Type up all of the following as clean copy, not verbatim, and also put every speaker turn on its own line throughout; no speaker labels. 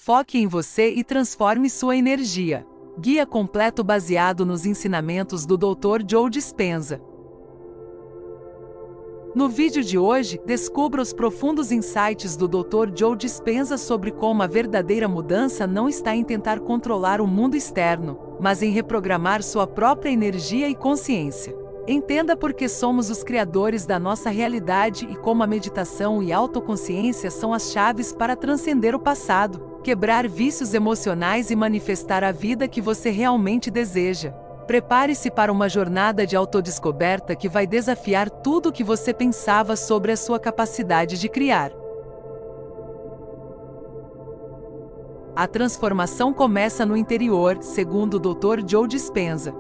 Foque em você e transforme sua energia. Guia completo baseado nos ensinamentos do Dr. Joe Dispenza. No vídeo de hoje, descubra os profundos insights do Dr. Joe Dispenza sobre como a verdadeira mudança não está em tentar controlar o mundo externo, mas em reprogramar sua própria energia e consciência. Entenda por que somos os criadores da nossa realidade e como a meditação e autoconsciência são as chaves para transcender o passado, quebrar vícios emocionais e manifestar a vida que você realmente deseja. Prepare-se para uma jornada de autodescoberta que vai desafiar tudo o que você pensava sobre a sua capacidade de criar. A transformação começa no interior, segundo o Dr. Joe Dispenza.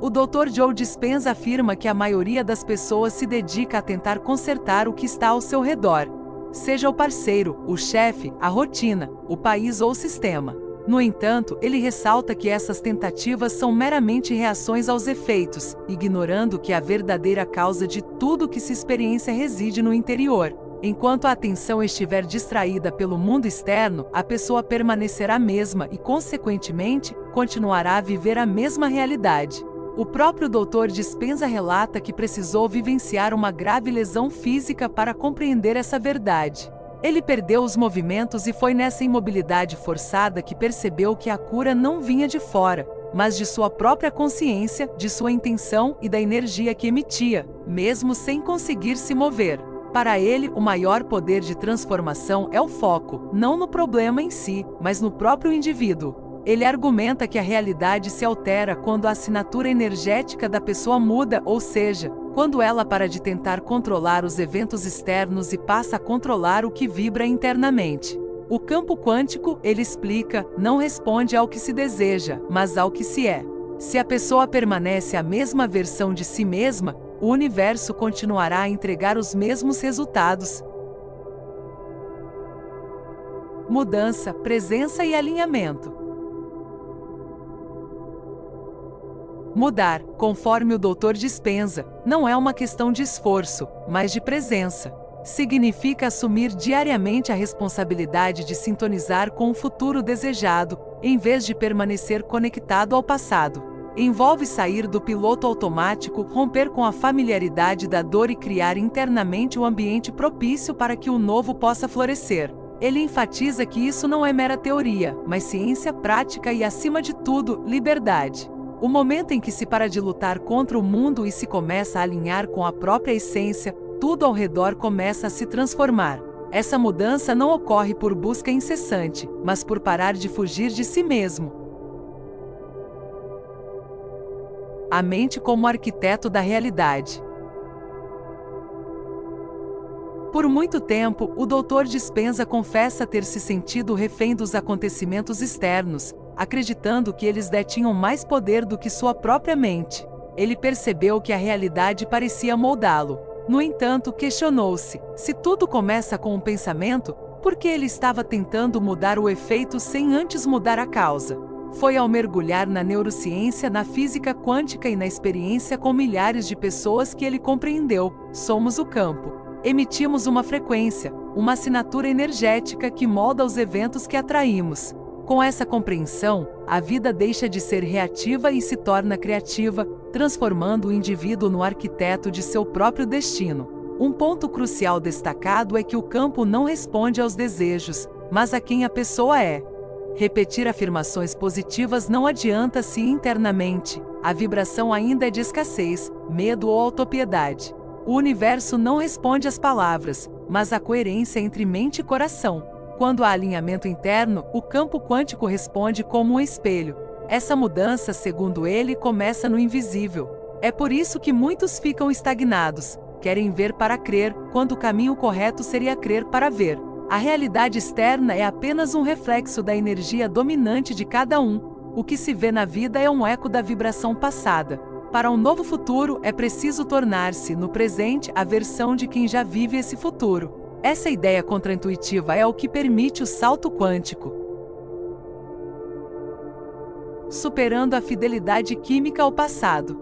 O Dr. Joe Dispenza afirma que a maioria das pessoas se dedica a tentar consertar o que está ao seu redor, seja o parceiro, o chefe, a rotina, o país ou o sistema. No entanto, ele ressalta que essas tentativas são meramente reações aos efeitos, ignorando que a verdadeira causa de tudo que se experiencia reside no interior. Enquanto a atenção estiver distraída pelo mundo externo, a pessoa permanecerá a mesma e, consequentemente, continuará a viver a mesma realidade. O próprio Dr. Dispenza relata que precisou vivenciar uma grave lesão física para compreender essa verdade. Ele perdeu os movimentos e foi nessa imobilidade forçada que percebeu que a cura não vinha de fora, mas de sua própria consciência, de sua intenção e da energia que emitia, mesmo sem conseguir se mover. Para ele, o maior poder de transformação é o foco, não no problema em si, mas no próprio indivíduo. Ele argumenta que a realidade se altera quando a assinatura energética da pessoa muda, ou seja, quando ela para de tentar controlar os eventos externos e passa a controlar o que vibra internamente. O campo quântico, ele explica, não responde ao que se deseja, mas ao que se é. Se a pessoa permanece a mesma versão de si mesma, o universo continuará a entregar os mesmos resultados. Mudança, presença e alinhamento. Mudar, conforme o Dr. Dispenza, não é uma questão de esforço, mas de presença. Significa assumir diariamente a responsabilidade de sintonizar com o futuro desejado, em vez de permanecer conectado ao passado. Envolve sair do piloto automático, romper com a familiaridade da dor e criar internamente o ambiente propício para que o novo possa florescer. Ele enfatiza que isso não é mera teoria, mas ciência prática e, acima de tudo, liberdade. O momento em que se para de lutar contra o mundo e se começa a alinhar com a própria essência, tudo ao redor começa a se transformar. Essa mudança não ocorre por busca incessante, mas por parar de fugir de si mesmo. A mente como arquiteto da realidade. Por muito tempo, o Dr. Dispenza confessa ter se sentido refém dos acontecimentos externos, acreditando que eles detinham mais poder do que sua própria mente. Ele percebeu que a realidade parecia moldá-lo. No entanto, questionou-se: se tudo começa com um pensamento, por que ele estava tentando mudar o efeito sem antes mudar a causa? Foi ao mergulhar na neurociência, na física quântica e na experiência com milhares de pessoas que ele compreendeu: somos o campo. Emitimos uma frequência, uma assinatura energética que molda os eventos que atraímos. Com essa compreensão, a vida deixa de ser reativa e se torna criativa, transformando o indivíduo no arquiteto de seu próprio destino. Um ponto crucial destacado é que o campo não responde aos desejos, mas a quem a pessoa é. Repetir afirmações positivas não adianta se internamente a vibração ainda é de escassez, medo ou autopiedade. O universo não responde às palavras, mas à coerência entre mente e coração. Quando há alinhamento interno, o campo quântico responde como um espelho. Essa mudança, segundo ele, começa no invisível. É por isso que muitos ficam estagnados, querem ver para crer, quando o caminho correto seria crer para ver. A realidade externa é apenas um reflexo da energia dominante de cada um. O que se vê na vida é um eco da vibração passada. Para um novo futuro, é preciso tornar-se, no presente, a versão de quem já vive esse futuro. Essa ideia contraintuitiva é o que permite o salto quântico. Superando a fidelidade química ao passado.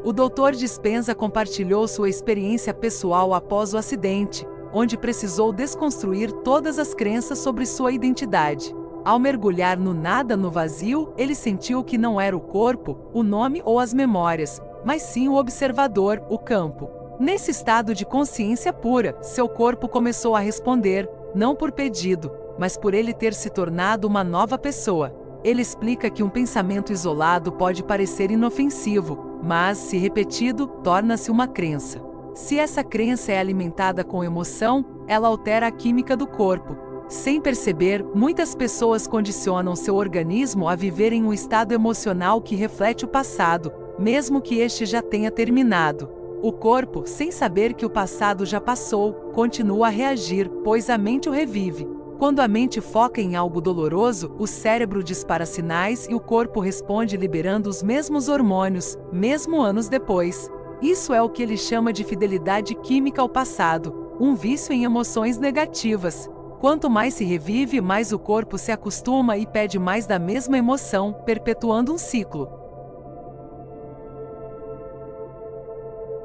O Dr. Dispenza compartilhou sua experiência pessoal após o acidente, onde precisou desconstruir todas as crenças sobre sua identidade. Ao mergulhar no nada no vazio, ele sentiu que não era o corpo, o nome ou as memórias, mas sim o observador, o campo. Nesse estado de consciência pura, seu corpo começou a responder, não por pedido, mas por ele ter se tornado uma nova pessoa. Ele explica que um pensamento isolado pode parecer inofensivo, mas, se repetido, torna-se uma crença. Se essa crença é alimentada com emoção, ela altera a química do corpo. Sem perceber, muitas pessoas condicionam seu organismo a viver em um estado emocional que reflete o passado, mesmo que este já tenha terminado. O corpo, sem saber que o passado já passou, continua a reagir, pois a mente o revive. Quando a mente foca em algo doloroso, o cérebro dispara sinais e o corpo responde liberando os mesmos hormônios, mesmo anos depois. Isso é o que ele chama de fidelidade química ao passado, um vício em emoções negativas. Quanto mais se revive, mais o corpo se acostuma e pede mais da mesma emoção, perpetuando um ciclo.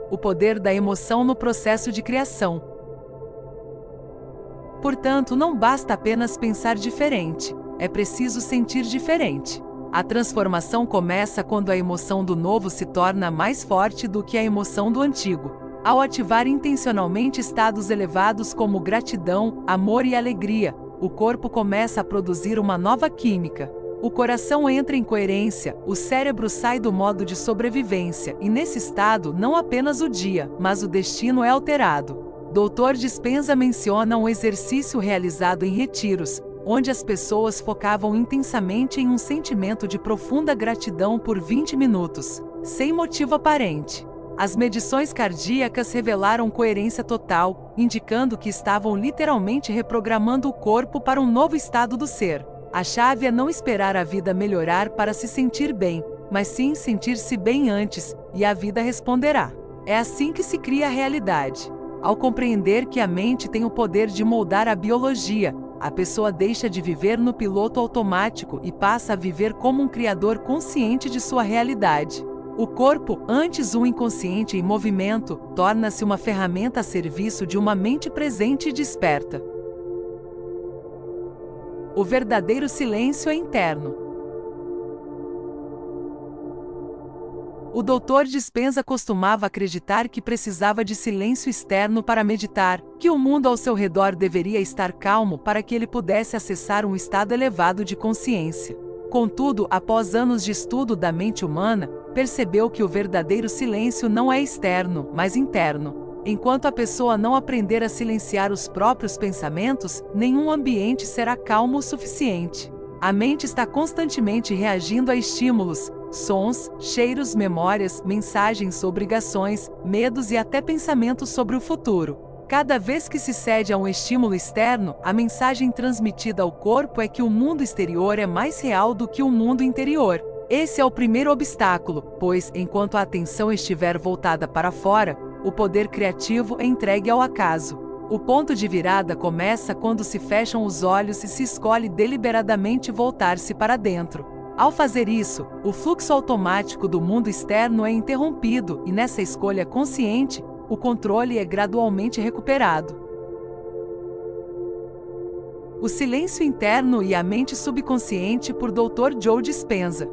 O poder da emoção no processo de criação. Portanto, não basta apenas pensar diferente, é preciso sentir diferente. A transformação começa quando a emoção do novo se torna mais forte do que a emoção do antigo. Ao ativar intencionalmente estados elevados como gratidão, amor e alegria, o corpo começa a produzir uma nova química. O coração entra em coerência, o cérebro sai do modo de sobrevivência e nesse estado não apenas o dia, mas o destino é alterado. Dr. Dispenza menciona um exercício realizado em retiros, onde as pessoas focavam intensamente em um sentimento de profunda gratidão por 20 minutos, sem motivo aparente. As medições cardíacas revelaram coerência total, indicando que estavam literalmente reprogramando o corpo para um novo estado do ser. A chave é não esperar a vida melhorar para se sentir bem, mas sim sentir-se bem antes, e a vida responderá. É assim que se cria a realidade. Ao compreender que a mente tem o poder de moldar a biologia, a pessoa deixa de viver no piloto automático e passa a viver como um criador consciente de sua realidade. O corpo, antes um inconsciente em movimento, torna-se uma ferramenta a serviço de uma mente presente e desperta. O verdadeiro silêncio é interno. O Dr. Dispenza costumava acreditar que precisava de silêncio externo para meditar, que o mundo ao seu redor deveria estar calmo para que ele pudesse acessar um estado elevado de consciência. Contudo, após anos de estudo da mente humana, percebeu que o verdadeiro silêncio não é externo, mas interno. Enquanto a pessoa não aprender a silenciar os próprios pensamentos, nenhum ambiente será calmo o suficiente. A mente está constantemente reagindo a estímulos, sons, cheiros, memórias, mensagens, obrigações, medos e até pensamentos sobre o futuro. Cada vez que se cede a um estímulo externo, a mensagem transmitida ao corpo é que o mundo exterior é mais real do que o mundo interior. Esse é o primeiro obstáculo, pois, enquanto a atenção estiver voltada para fora, o poder criativo é entregue ao acaso. O ponto de virada começa quando se fecham os olhos e se escolhe deliberadamente voltar-se para dentro. Ao fazer isso, o fluxo automático do mundo externo é interrompido e nessa escolha consciente, o controle é gradualmente recuperado. O silêncio interno e a mente subconsciente por Dr. Joe Dispenza.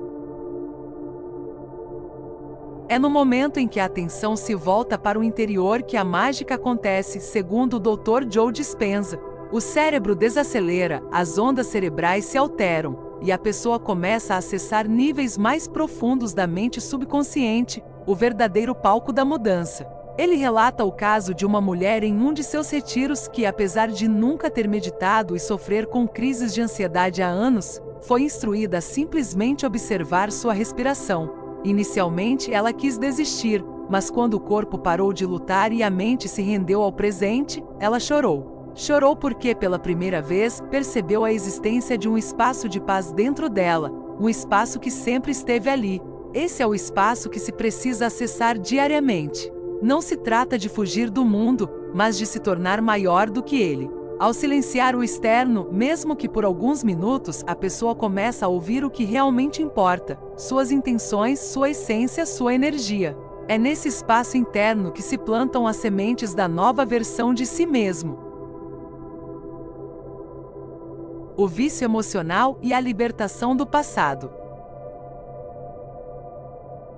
É no momento em que a atenção se volta para o interior que a mágica acontece, segundo o Dr. Joe Dispenza. O cérebro desacelera, as ondas cerebrais se alteram, e a pessoa começa a acessar níveis mais profundos da mente subconsciente, o verdadeiro palco da mudança. Ele relata o caso de uma mulher em um de seus retiros que, apesar de nunca ter meditado e sofrer com crises de ansiedade há anos, foi instruída a simplesmente observar sua respiração. Inicialmente, ela quis desistir, mas quando o corpo parou de lutar e a mente se rendeu ao presente, ela chorou. Chorou porque, pela primeira vez, percebeu a existência de um espaço de paz dentro dela, um espaço que sempre esteve ali. Esse é o espaço que se precisa acessar diariamente. Não se trata de fugir do mundo, mas de se tornar maior do que ele. Ao silenciar o externo, mesmo que por alguns minutos, a pessoa começa a ouvir o que realmente importa, suas intenções, sua essência, sua energia. É nesse espaço interno que se plantam as sementes da nova versão de si mesmo. O vício emocional e a libertação do passado.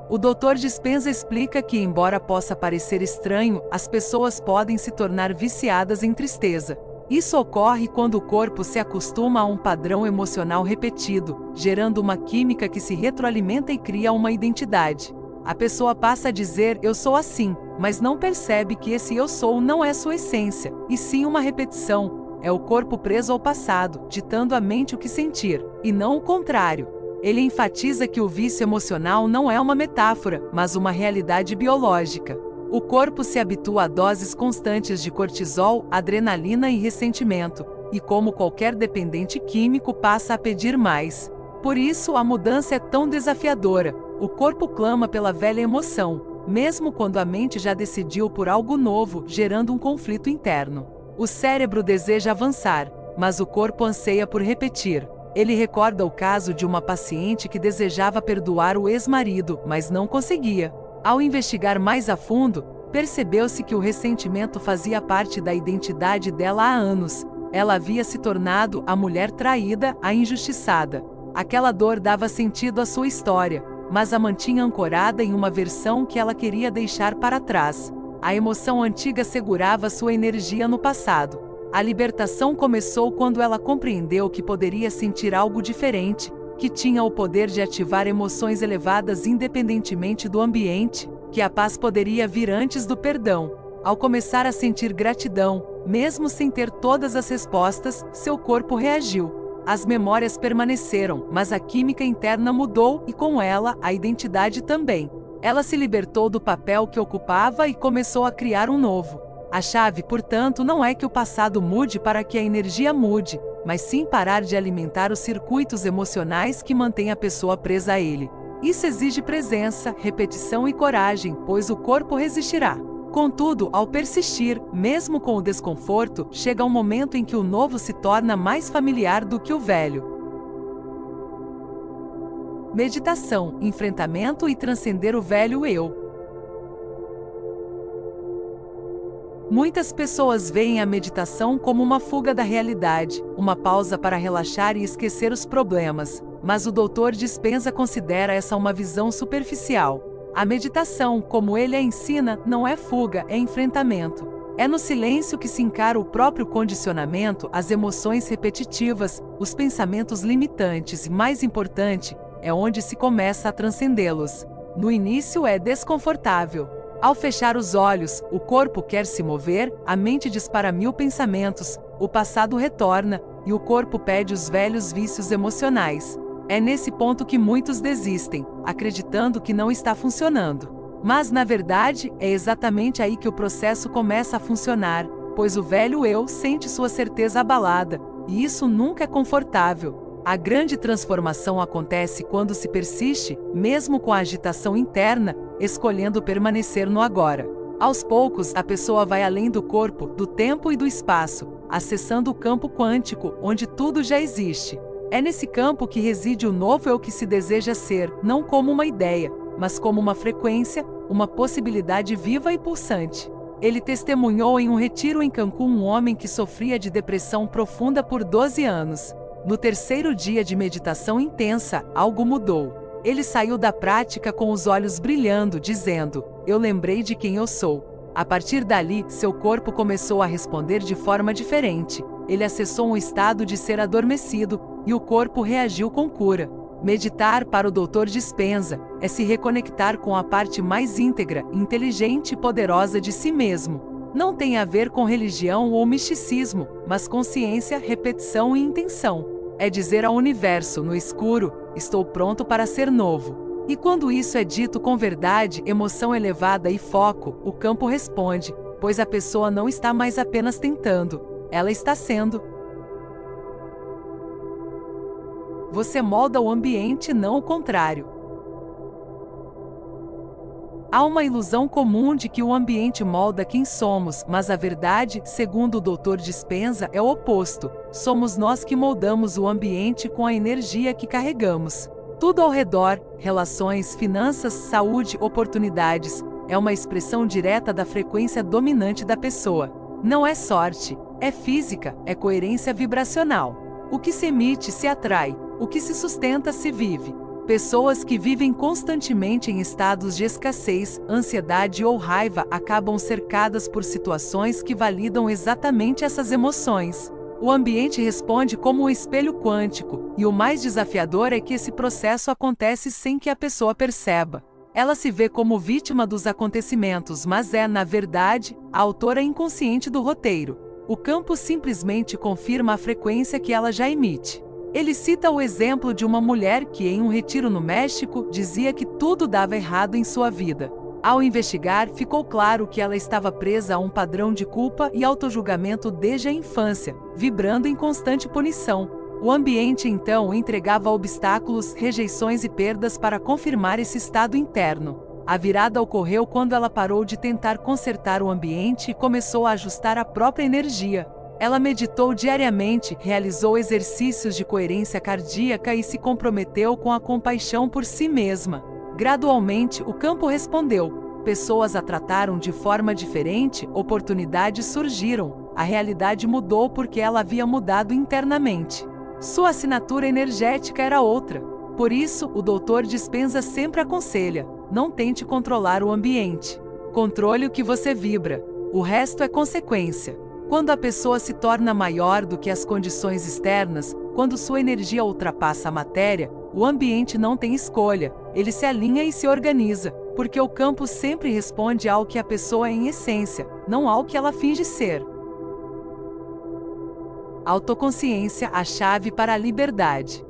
O Dr. Dispenza explica que, embora possa parecer estranho, as pessoas podem se tornar viciadas em tristeza. Isso ocorre quando o corpo se acostuma a um padrão emocional repetido, gerando uma química que se retroalimenta e cria uma identidade. A pessoa passa a dizer "eu sou assim", mas não percebe que esse "eu sou" não é sua essência, e sim uma repetição. É o corpo preso ao passado, ditando à mente o que sentir, e não o contrário. Ele enfatiza que o vício emocional não é uma metáfora, mas uma realidade biológica. O corpo se habitua a doses constantes de cortisol, adrenalina e ressentimento, e como qualquer dependente químico passa a pedir mais. Por isso a mudança é tão desafiadora. O corpo clama pela velha emoção, mesmo quando a mente já decidiu por algo novo, gerando um conflito interno. O cérebro deseja avançar, mas o corpo anseia por repetir. Ele recorda o caso de uma paciente que desejava perdoar o ex-marido, mas não conseguia. Ao investigar mais a fundo, percebeu-se que o ressentimento fazia parte da identidade dela há anos. Ela havia se tornado a mulher traída, a injustiçada. Aquela dor dava sentido à sua história, mas a mantinha ancorada em uma versão que ela queria deixar para trás. A emoção antiga segurava sua energia no passado. A libertação começou quando ela compreendeu que poderia sentir algo diferente, que tinha o poder de ativar emoções elevadas independentemente do ambiente, que a paz poderia vir antes do perdão. Ao começar a sentir gratidão, mesmo sem ter todas as respostas, seu corpo reagiu. As memórias permaneceram, mas a química interna mudou e com ela, a identidade também. Ela se libertou do papel que ocupava e começou a criar um novo. A chave, portanto, não é que o passado mude para que a energia mude, mas sim parar de alimentar os circuitos emocionais que mantêm a pessoa presa a ele. Isso exige presença, repetição e coragem, pois o corpo resistirá. Contudo, ao persistir, mesmo com o desconforto, chega um momento em que o novo se torna mais familiar do que o velho. Meditação, enfrentamento e transcender o velho eu. Muitas pessoas veem a meditação como uma fuga da realidade, uma pausa para relaxar e esquecer os problemas, mas o Dr. Dispenza considera essa uma visão superficial. A meditação, como ele a ensina, não é fuga, é enfrentamento. É no silêncio que se encara o próprio condicionamento, as emoções repetitivas, os pensamentos limitantes e, mais importante, é onde se começa a transcendê-los. No início é desconfortável. Ao fechar os olhos, o corpo quer se mover, a mente dispara 1000 pensamentos, o passado retorna, e o corpo pede os velhos vícios emocionais. É nesse ponto que muitos desistem, acreditando que não está funcionando. Mas, na verdade, é exatamente aí que o processo começa a funcionar, pois o velho eu sente sua certeza abalada, e isso nunca é confortável. A grande transformação acontece quando se persiste, mesmo com a agitação interna, escolhendo permanecer no agora. Aos poucos, a pessoa vai além do corpo, do tempo e do espaço, acessando o campo quântico, onde tudo já existe. É nesse campo que reside o novo eu que se deseja ser, não como uma ideia, mas como uma frequência, uma possibilidade viva e pulsante. Ele testemunhou em um retiro em Cancún um homem que sofria de depressão profunda por 12 anos. No terceiro dia de meditação intensa, algo mudou. Ele saiu da prática com os olhos brilhando, dizendo: "Eu lembrei de quem eu sou." A partir dali, seu corpo começou a responder de forma diferente. Ele acessou um estado de ser adormecido, e o corpo reagiu com cura. Meditar, para o Dr. Dispenza, é se reconectar com a parte mais íntegra, inteligente e poderosa de si mesmo. Não tem a ver com religião ou misticismo, mas consciência, repetição e intenção. É dizer ao universo, no escuro: "Estou pronto para ser novo." E quando isso é dito com verdade, emoção elevada e foco, o campo responde, pois a pessoa não está mais apenas tentando, ela está sendo. Você molda o ambiente, não o contrário. Há uma ilusão comum de que o ambiente molda quem somos, mas a verdade, segundo o Dr. Dispenza, é o oposto. Somos nós que moldamos o ambiente com a energia que carregamos. Tudo ao redor, relações, finanças, saúde, oportunidades, é uma expressão direta da frequência dominante da pessoa. Não é sorte, é física, é coerência vibracional. O que se emite se atrai, o que se sustenta se vive. Pessoas que vivem constantemente em estados de escassez, ansiedade ou raiva acabam cercadas por situações que validam exatamente essas emoções. O ambiente responde como um espelho quântico, e o mais desafiador é que esse processo acontece sem que a pessoa perceba. Ela se vê como vítima dos acontecimentos, mas é, na verdade, a autora inconsciente do roteiro. O campo simplesmente confirma a frequência que ela já emite. Ele cita o exemplo de uma mulher que, em um retiro no México, dizia que tudo dava errado em sua vida. Ao investigar, ficou claro que ela estava presa a um padrão de culpa e autojulgamento desde a infância, vibrando em constante punição. O ambiente então entregava obstáculos, rejeições e perdas para confirmar esse estado interno. A virada ocorreu quando ela parou de tentar consertar o ambiente e começou a ajustar a própria energia. Ela meditou diariamente, realizou exercícios de coerência cardíaca e se comprometeu com a compaixão por si mesma. Gradualmente, o campo respondeu. Pessoas a trataram de forma diferente, oportunidades surgiram. A realidade mudou porque ela havia mudado internamente. Sua assinatura energética era outra. Por isso, o Dr. Dispenza sempre aconselha: não tente controlar o ambiente. Controle o que você vibra. O resto é consequência. Quando a pessoa se torna maior do que as condições externas, quando sua energia ultrapassa a matéria, o ambiente não tem escolha, ele se alinha e se organiza, porque o campo sempre responde ao que a pessoa é em essência, não ao que ela finge ser. Autoconsciência, a chave para a liberdade.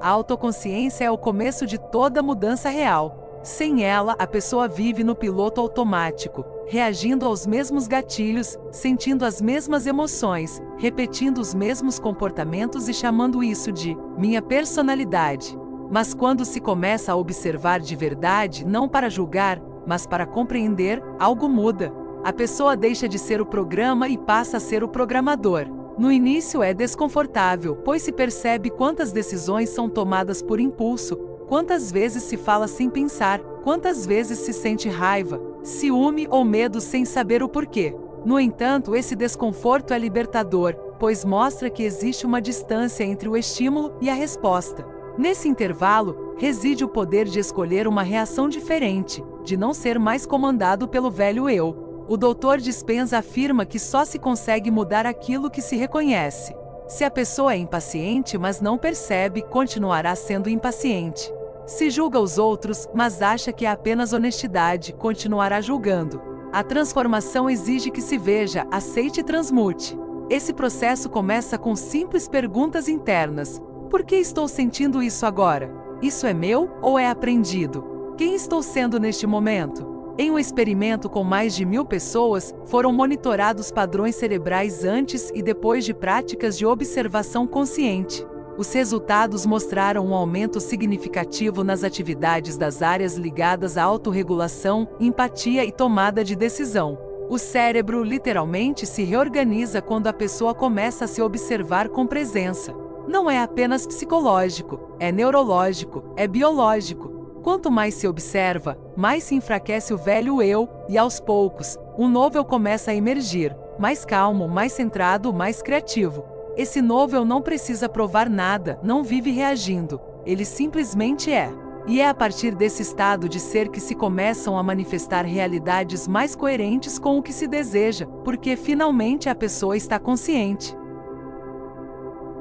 A autoconsciência é o começo de toda mudança real. Sem ela, a pessoa vive no piloto automático, reagindo aos mesmos gatilhos, sentindo as mesmas emoções, repetindo os mesmos comportamentos e chamando isso de minha personalidade. Mas quando se começa a observar de verdade, não para julgar, mas para compreender, algo muda. A pessoa deixa de ser o programa e passa a ser o programador. No início é desconfortável, pois se percebe quantas decisões são tomadas por impulso, quantas vezes se fala sem pensar, quantas vezes se sente raiva, ciúme ou medo sem saber o porquê. No entanto, esse desconforto é libertador, pois mostra que existe uma distância entre o estímulo e a resposta. Nesse intervalo, reside o poder de escolher uma reação diferente, de não ser mais comandado pelo velho eu. O Dr. Dispenza afirma que só se consegue mudar aquilo que se reconhece. Se a pessoa é impaciente, mas não percebe, continuará sendo impaciente. Se julga os outros, mas acha que é apenas honestidade, continuará julgando. A transformação exige que se veja, aceite e transmute. Esse processo começa com simples perguntas internas. Por que estou sentindo isso agora? Isso é meu ou é aprendido? Quem estou sendo neste momento? Em um experimento com mais de 1000 pessoas, foram monitorados padrões cerebrais antes e depois de práticas de observação consciente. Os resultados mostraram um aumento significativo nas atividades das áreas ligadas à autorregulação, empatia e tomada de decisão. O cérebro literalmente se reorganiza quando a pessoa começa a se observar com presença. Não é apenas psicológico, é neurológico, é biológico. Quanto mais se observa, mais se enfraquece o velho eu, e aos poucos, um novo eu começa a emergir, mais calmo, mais centrado, mais criativo. Esse novo eu não precisa provar nada, não vive reagindo, ele simplesmente é. E é a partir desse estado de ser que se começam a manifestar realidades mais coerentes com o que se deseja, porque finalmente a pessoa está consciente.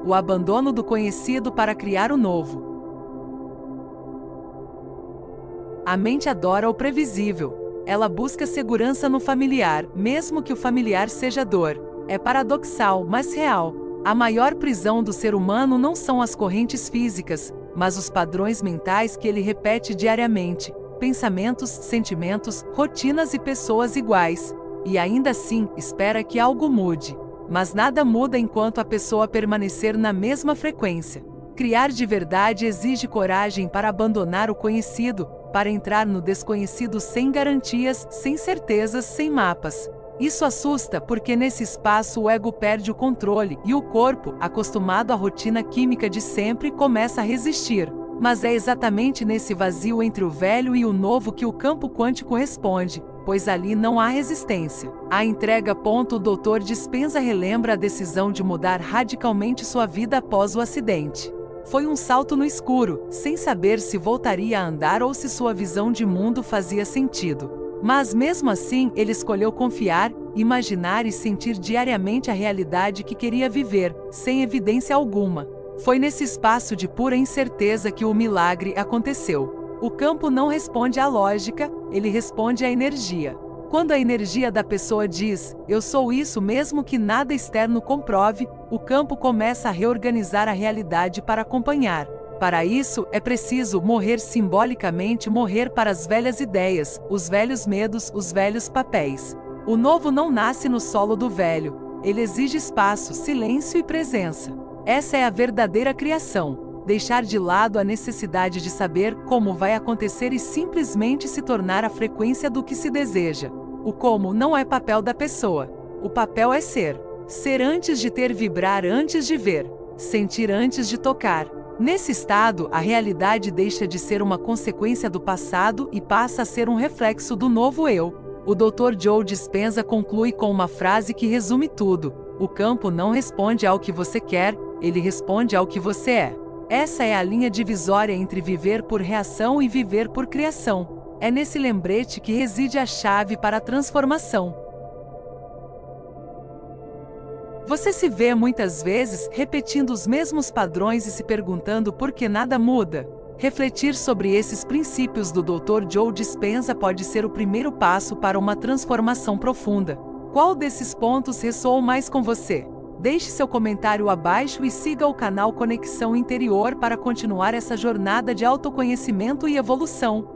O abandono do conhecido para criar o novo. A mente adora o previsível. Ela busca segurança no familiar, mesmo que o familiar seja dor. É paradoxal, mas real. A maior prisão do ser humano não são as correntes físicas, mas os padrões mentais que ele repete diariamente. Pensamentos, sentimentos, rotinas e pessoas iguais. E ainda assim, espera que algo mude. Mas nada muda enquanto a pessoa permanecer na mesma frequência. Criar de verdade exige coragem para abandonar o conhecido, para entrar no desconhecido sem garantias, sem certezas, sem mapas. Isso assusta porque nesse espaço o ego perde o controle e o corpo, acostumado à rotina química de sempre, começa a resistir. Mas é exatamente nesse vazio entre o velho e o novo que o campo quântico responde, pois ali não há resistência. A entrega. O Dr. Dispenza relembra a decisão de mudar radicalmente sua vida após o acidente. Foi um salto no escuro, sem saber se voltaria a andar ou se sua visão de mundo fazia sentido. Mas mesmo assim, ele escolheu confiar, imaginar e sentir diariamente a realidade que queria viver, sem evidência alguma. Foi nesse espaço de pura incerteza que o milagre aconteceu. O campo não responde à lógica, ele responde à energia. Quando a energia da pessoa diz, eu sou isso mesmo que nada externo comprove, o campo começa a reorganizar a realidade para acompanhar. Para isso, é preciso morrer simbolicamente, morrer para as velhas ideias, os velhos medos, os velhos papéis. O novo não nasce no solo do velho, ele exige espaço, silêncio e presença. Essa é a verdadeira criação, deixar de lado a necessidade de saber como vai acontecer e simplesmente se tornar a frequência do que se deseja. O como não é papel da pessoa, o papel é ser. Ser antes de ter, vibrar antes de ver, sentir antes de tocar. Nesse estado, a realidade deixa de ser uma consequência do passado e passa a ser um reflexo do novo eu. O Dr. Joe Dispenza conclui com uma frase que resume tudo: o campo não responde ao que você quer, ele responde ao que você é. Essa é a linha divisória entre viver por reação e viver por criação. É nesse lembrete que reside a chave para a transformação. Você se vê muitas vezes repetindo os mesmos padrões e se perguntando por que nada muda? Refletir sobre esses princípios do Dr. Joe Dispenza pode ser o primeiro passo para uma transformação profunda. Qual desses pontos ressoou mais com você? Deixe seu comentário abaixo e siga o canal Conexão Interior para continuar essa jornada de autoconhecimento e evolução.